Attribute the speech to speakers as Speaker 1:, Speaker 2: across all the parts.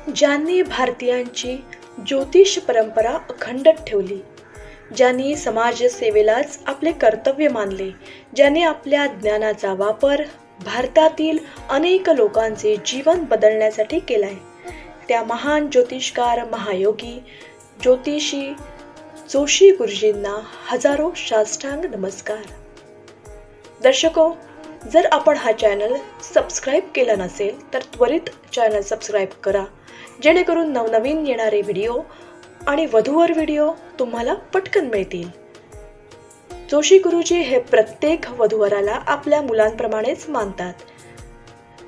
Speaker 1: ज्यांनी भारतीयांची ज्योतिष परंपरा अखंड ठेवली, ज्यांनी समाजसेवेलाच आपले कर्तव्य मानले, ज्यांनी आपल्या ज्ञानाचा वापर भारतातील अनेक लोकांचे जीवन बदलण्यासाठी केलाय, त्या महान ज्योतिषकार, महायोगी, ज्योतिषी जोशी गुरुजींना हजारो साष्टांग नमस्कार। दर्शको, जर आपण हा चॅनल सबस्क्राईब केला नसेल तर त्वरित चॅनल सबस्क्राईब करा, जेणेकरून नवनवीन येणारे व्हिडिओ आणि वधूवर व्हिडिओ तुम्हाला पटकन मिळतील। जोशी गुरुजी हे प्रत्येक वधूवराला आपल्या मुलांप्रमाणेच मानतात।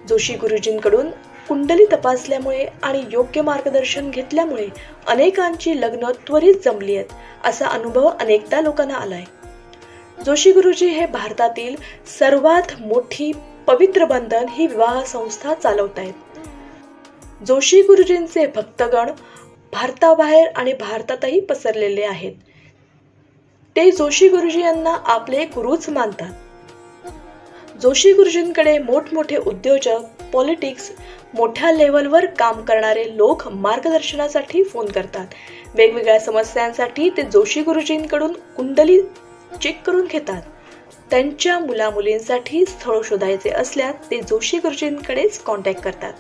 Speaker 1: जोशी गुरुजींकडून कुंडली तपासल्यामुळे आणि योग्य मार्गदर्शन घेतल्यामुळे अनेकांची लग्न त्वरित जमली आहेत, असा अनुभव अनेकदा लोकांना आलाय। जोशी गुरुजी हे भारतातील सर्वात मोठी पवित्र बंधन ही विवाह संस्था चालवत आहेत। जोशी गुरुजींचे भक्तगण भारताबाहेर आणि भारतातही पसरलेले आहेत। ते जोशी गुरुजी यांना आपले गुरुच मानतात। जोशी गुरुजींकडे मोठमोठे उद्योजक, पॉलिटिक्स, मोठ्या लेवलवर काम करणारे लोक मार्गदर्शनासाठी फोन करतात। वेगवेगळ्या समस्यांसाठी ते जोशी गुरुजींकडून कुंडली चेक करून घेतात। त्यांच्या मुलामुलींसाठी स्थळ शोधायचे असल्यास ते जोशी गुरुजींकडेच कॉन्टॅक्ट करतात।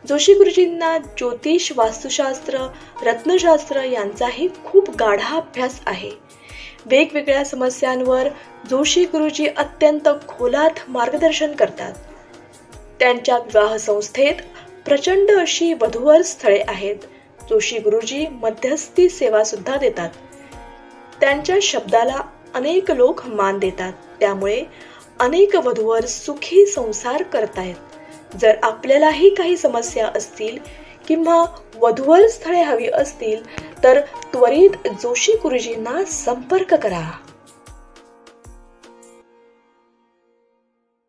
Speaker 1: जोशी गुरुजींना ज्योतिष, वास्तुशास्त्र, रत्नशास्त्र यांचाही खूप गाढा अभ्यास आहे। वेगवेगळ्या समस्यांवर जोशी गुरुजी अत्यंत खोलात मार्गदर्शन करतात। त्यांच्या विवाह संस्थेत प्रचंड अशी वधूवर स्थळे आहेत। जोशी गुरुजी मध्यस्थी सेवा सुद्धा देतात। त्यांच्या शब्दाला अनेक लोक मान देतात, त्यामुळे अनेक वधूवर सुखी संसार करतायत। जर आपल्यालाही काही समस्या असतील किंवा वधूवर स्थळे हवी असतील तर त्वरित जोशी गुरुजींना संपर्क करा।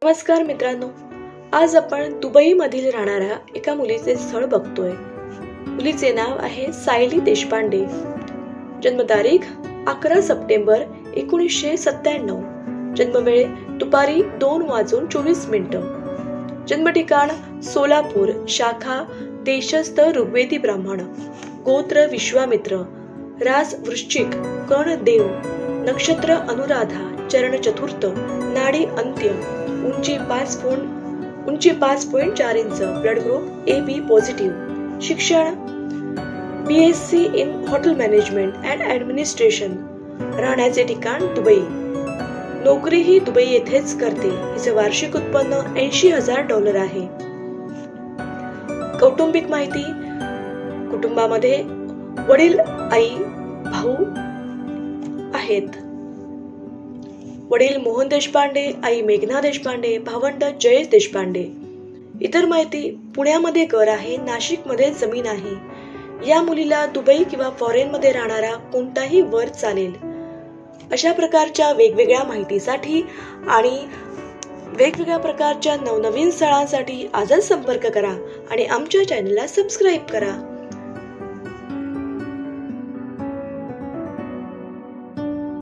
Speaker 1: नमस्कार मित्रांनो, आज आपण दुबई मधील राहणाऱ्या एका मुलीचे स्थळ बघतोय। मुलीचे नाव आहे सायली देशपांडे। जन्मतारीख 11 सप्टेंबर 1997। जन्मवेळ दुपारी 2:24। जन्म ठिकाण सोलापूर, शाखा देशस्थ ऋग्वेदी ब्राह्मण, गोत्र विश्वामित्र, रास वृश्चिक, कर्ण देव, नक्षत्र अनुराधा, चरण चतुर्थ, नाडी अंत्य, उंची 5.4 inch, blood group AB positive, शिक्षण BSc in hotel management and administration, राहण्याचे ठिकाण दुबई, नोकरीही दुबई येथेच करते। हिचे वार्षिक उत्पन्न $80,000 आहे। कौटुंबिक माहिती, कुटुंबामध्ये वडील, आई, भाऊ आहेत। वडील मोहन देशपांडे, आई मेघना देशपांडे, भावंड जयेश देशपांडे। इतर माहिती, पुण्यामध्ये घर आहे, नाशिकमध्ये जमीन आहे। या मुलीला दुबई किंवा फॉरेन मध्ये राहणारा कोणताही वर चालेल। अशा प्रकारच्या वेगवेगळ्या माहितीसाठी आणि वेगवेगळ्या प्रकारच्या नवनवीन स्थळांसाठी आजच संपर्क करा आणि आमच्या चॅनलला सबस्क्राईब करा।